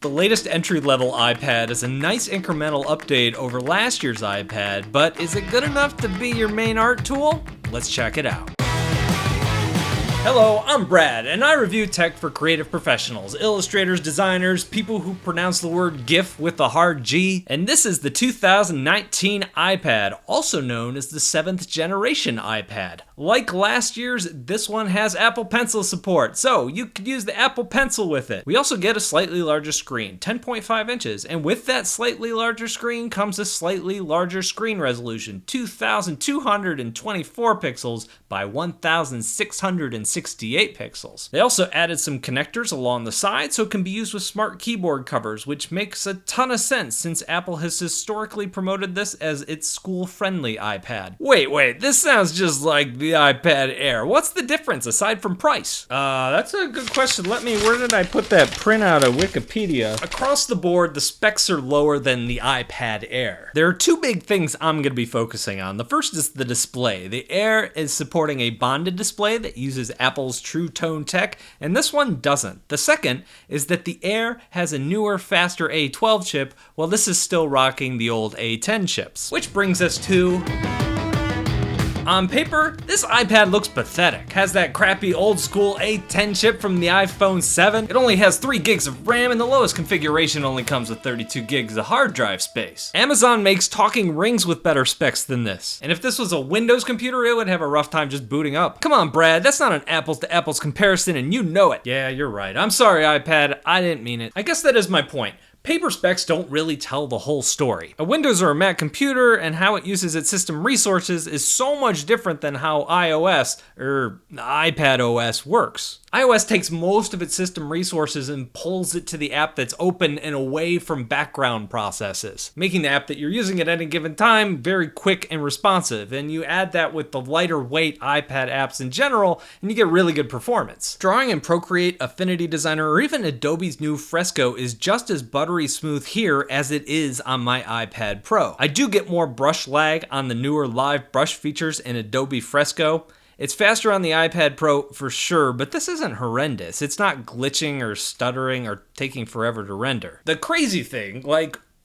The latest entry-level iPad is a nice incremental update over last year's iPad, but is it good enough to be your main art tool? Let's check it out. Hello, I'm Brad, and I review tech for creative professionals, illustrators, designers, people who pronounce the word GIF with a hard G, and this is the 2019 iPad, also known as the 7th generation iPad. Like last year's, this one has Apple Pencil support, so you could use the Apple Pencil with it. We also get a slightly larger screen, 10.5 inches, and with that slightly larger screen comes a slightly larger screen resolution, 2,224 pixels by 1,668 pixels. They also added some connectors along the side so it can be used with smart keyboard covers, which makes a ton of sense since Apple has historically promoted this as its school-friendly iPad. Wait, this sounds just like the iPad Air. What's the difference aside from price? That's a good question. Where did I put that printout of Wikipedia? Across the board, the specs are lower than the iPad Air. There are two big things I'm gonna be focusing on. The first is the display. The Air is supporting a bonded display that uses Apple's True Tone tech, and this one doesn't. The second is that the Air has a newer, faster A12 chip, while this is still rocking the old A10 chips. Which brings us to... on paper, this iPad looks pathetic. Has that crappy old school A10 chip from the iPhone 7. It only has 3 gigs of RAM and the lowest configuration only comes with 32 gigs of hard drive space. Amazon makes talking rings with better specs than this. And if this was a Windows computer, it would have a rough time just booting up. Come on, Brad, that's not an apples to apples comparison and you know it. Yeah, you're right. I'm sorry, iPad. I didn't mean it. I guess that is my point. Paper specs don't really tell the whole story. A Windows or a Mac computer and how it uses its system resources is so much different than how iOS, or iPad OS, works. iOS takes most of its system resources and pulls it to the app that's open and away from background processes, making the app that you're using at any given time very quick and responsive, and you add that with the lighter weight iPad apps in general, and you get really good performance. Drawing in Procreate, Affinity Designer, or even Adobe's new Fresco is just as buttery smooth here as it is on my iPad Pro. I do get more brush lag on the newer live brush features in Adobe Fresco. It's faster on the iPad Pro for sure, but this isn't horrendous. It's not glitching or stuttering or taking forever to render. The crazy thing,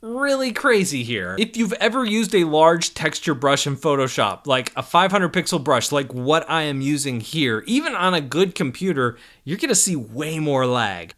really crazy here. If you've ever used a large texture brush in Photoshop, like a 500 pixel brush like what I am using here, even on a good computer, you're gonna see way more lag.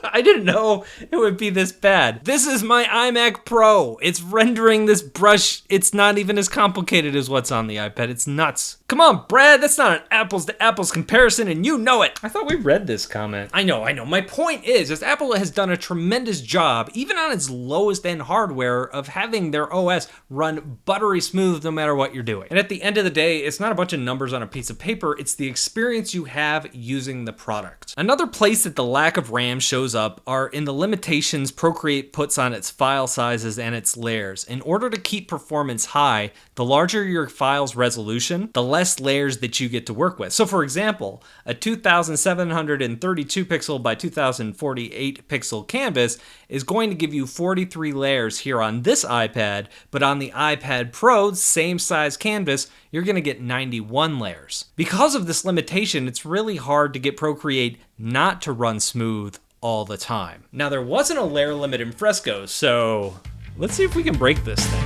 I didn't know it would be this bad. This is my iMac Pro. It's rendering this brush. It's not even as complicated as what's on the iPad. It's nuts. Come on, Brad, that's not an apples to apples comparison and you know it. I thought we read this comment. I know. My point is Apple has done a tremendous job, even on its lowest end hardware, of having their OS run buttery smooth no matter what you're doing. And at the end of the day, it's not a bunch of numbers on a piece of paper, it's the experience you have using the product. Another place that the lack of RAM shows up are in the limitations Procreate puts on its file sizes and its layers. In order to keep performance high, the larger your file's resolution, the less layers that you get to work with. So for example, a 2732 pixel by 2048 pixel canvas is going to give you 43 layers here on this iPad, but on the iPad Pro, same size canvas, you're gonna get 91 layers. Because of this limitation, it's really hard to get Procreate not to run smooth all the time. Now there wasn't a layer limit in Fresco, so let's see if we can break this thing.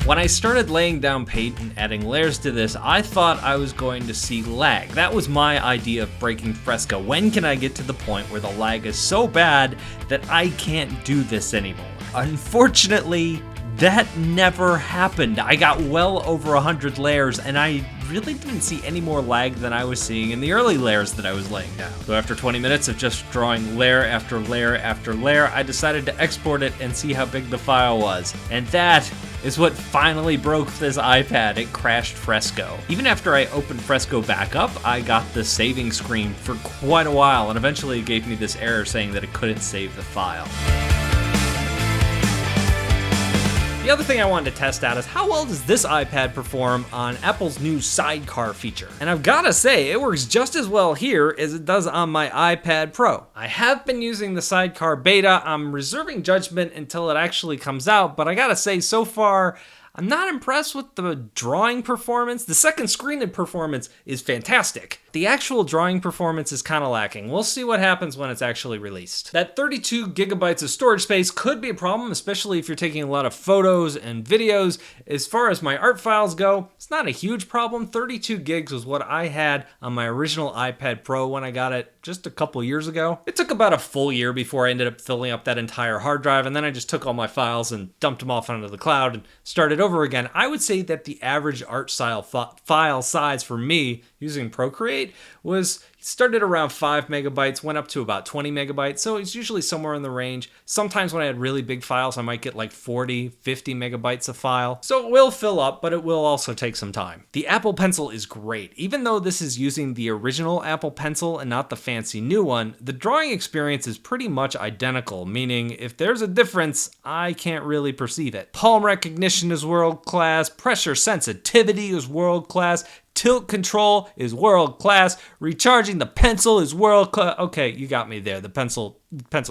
When I started laying down paint and adding layers to this, I thought I was going to see lag. That was my idea of breaking Fresco. When can I get to the point where the lag is so bad that I can't do this anymore? Unfortunately, that never happened. I got well over 100 layers and I really didn't see any more lag than I was seeing in the early layers that I was laying down. So after 20 minutes of just drawing layer after layer after layer, I decided to export it and see how big the file was. And that is what finally broke this iPad. It crashed Fresco. Even after I opened Fresco back up, I got the saving screen for quite a while, and eventually it gave me this error saying that it couldn't save the file. The other thing I wanted to test out is how well does this iPad perform on Apple's new SIDECAR feature. And I've gotta say, it works just as well here as it does on my iPad Pro. I have been using the SIDECAR beta. I'm reserving judgment until it actually comes out, but I gotta say, so far, I'm not impressed with the drawing performance. The second screen performance is fantastic. The actual drawing performance is kind of lacking. We'll see what happens when it's actually released. That 32 gigabytes of storage space could be a problem, especially if you're taking a lot of photos and videos. As far as my art files go, it's not a huge problem. 32 gigs was what I had on my original iPad Pro when I got it just a couple years ago. It took about a full year before I ended up filling up that entire hard drive, and then I just took all my files and dumped them off onto the cloud and started over again. I would say that the average art style file size for me using Procreate was started around 5 megabytes, went up to about 20 megabytes, so it's usually somewhere in the range. Sometimes when I had really big files, I might get like 40, 50 megabytes of file. So it will fill up, but it will also take some time. The Apple Pencil is great. Even though this is using the original Apple Pencil and not the fancy new one, the drawing experience is pretty much identical, meaning if there's a difference, I can't really perceive it. Palm recognition is world class, pressure sensitivity is world class, tilt control is world class. Recharging the pencil is world class. Okay, you got me there. The pencil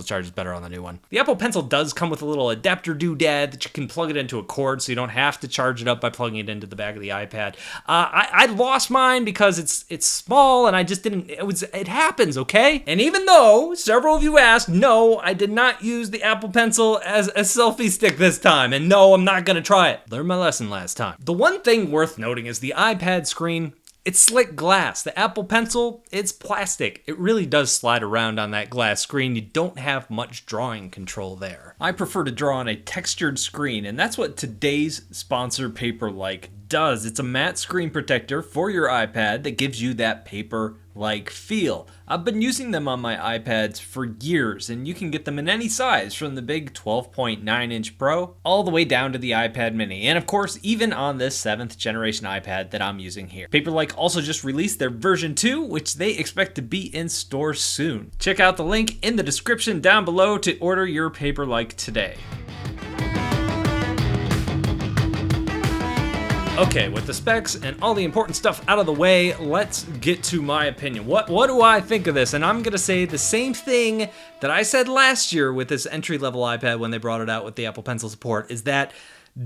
charge is better on the new one. The Apple Pencil does come with a little adapter doodad that you can plug it into a cord, so you don't have to charge it up by plugging it into the back of the iPad. I lost mine because it's small and I just didn't. It happens, okay? And even though several of you asked, no, I did not use the Apple Pencil as a selfie stick this time, and no, I'm not gonna try it. Learned my lesson last time. The one thing worth noting is the iPad screen. It's slick glass. The Apple Pencil, it's plastic. It really does slide around on that glass screen. You don't have much drawing control there. I prefer to draw on a textured screen, and that's what today's sponsor Paperlike does. It's a matte screen protector for your iPad that gives you that paper-like feel. I've been using them on my iPads for years, and you can get them in any size, from the big 12.9-inch Pro all the way down to the iPad mini, and of course even on this 7th generation iPad that I'm using here. Paperlike also just released their version 2, which they expect to be in store soon. Check out the link in the description down below to order your Paperlike today. Okay, with the specs and all the important stuff out of the way, let's get to my opinion. What do I think of this? And I'm gonna say the same thing that I said last year with this entry-level iPad when they brought it out with the Apple Pencil support, is that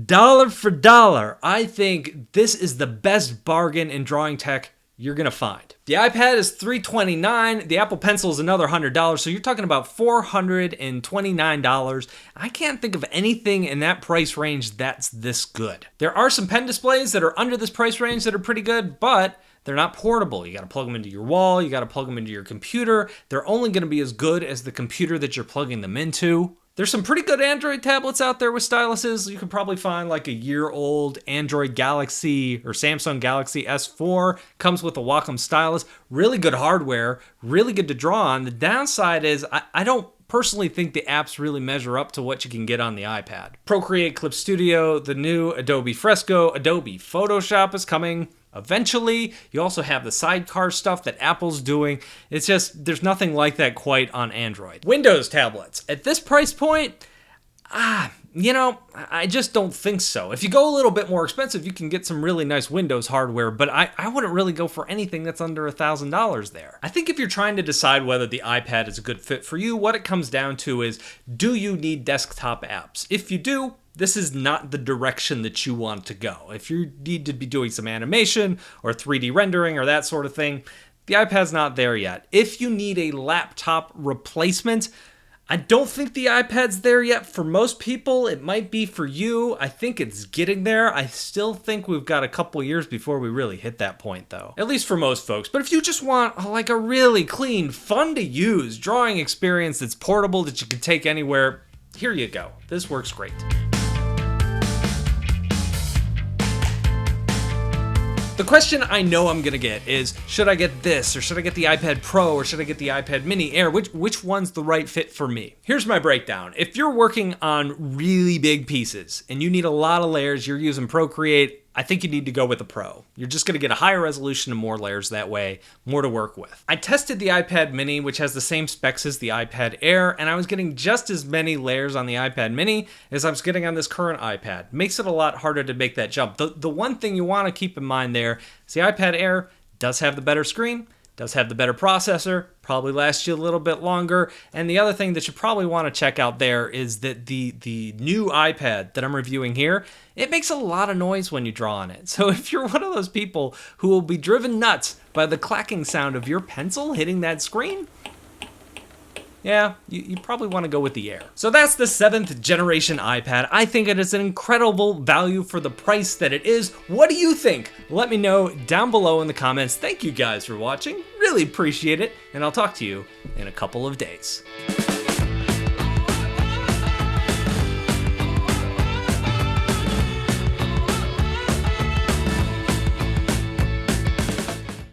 dollar for dollar, I think this is the best bargain in drawing tech you're gonna find. The iPad is $329, the Apple Pencil is another $100, so you're talking about $429. I can't think of anything in that price range that's this good. There are some pen displays that are under this price range that are pretty good, but they're not portable. You gotta plug them into your wall, you gotta plug them into your computer. They're only gonna be as good as the computer that you're plugging them into. There's some pretty good Android tablets out there with styluses. You can probably find like a year-old Android Galaxy or Samsung Galaxy S4. Comes with a Wacom stylus. Really good hardware, really good to draw on. The downside is I don't personally think the apps really measure up to what you can get on the iPad. Procreate Clip Studio, the new Adobe Fresco, Adobe Photoshop is coming eventually. You also have the SIDECAR stuff that Apple's doing. It's just, there's nothing like that quite on Android. Windows tablets. At this price point, I just don't think so. If you go a little bit more expensive, you can get some really nice Windows hardware, but I wouldn't really go for anything that's under $1,000 there. I think if you're trying to decide whether the iPad is a good fit for you, what it comes down to is, do you need desktop apps? If you do, this is not the direction that you want to go. If you need to be doing some animation or 3D rendering or that sort of thing, the iPad's not there yet. If you need a laptop replacement, I don't think the iPad's there yet for most people. It might be for you. I think it's getting there. I still think we've got a couple years before we really hit that point, though. At least for most folks. But if you just want like a really clean, fun to use drawing experience that's portable, that you can take anywhere, here you go. This works great. The question I know I'm gonna get is, should I get this, or should I get the iPad Pro, or should I get the iPad Mini Air? Which one's the right fit for me? Here's my breakdown. If you're working on really big pieces and you need a lot of layers, you're using Procreate, I think you need to go with the Pro. You're just gonna get a higher resolution and more layers that way, more to work with. I tested the iPad Mini, which has the same specs as the iPad Air, and I was getting just as many layers on the iPad Mini as I was getting on this current iPad. Makes it a lot harder to make that jump. The one thing you wanna keep in mind there is the iPad Air does have the better screen, Does have the better processor, probably lasts you a little bit longer. And the other thing that you probably want to check out there is that the new iPad that I'm reviewing here, it makes a lot of noise when you draw on it. So if you're one of those people who will be driven nuts by the clacking sound of your pencil hitting that screen, yeah, you probably want to go with the Air. So that's the 7th generation iPad. I think it is an incredible value for the price that it is. What do you think? Let me know down below in the comments. Thank you guys for watching. Really appreciate it. And I'll talk to you in a couple of days.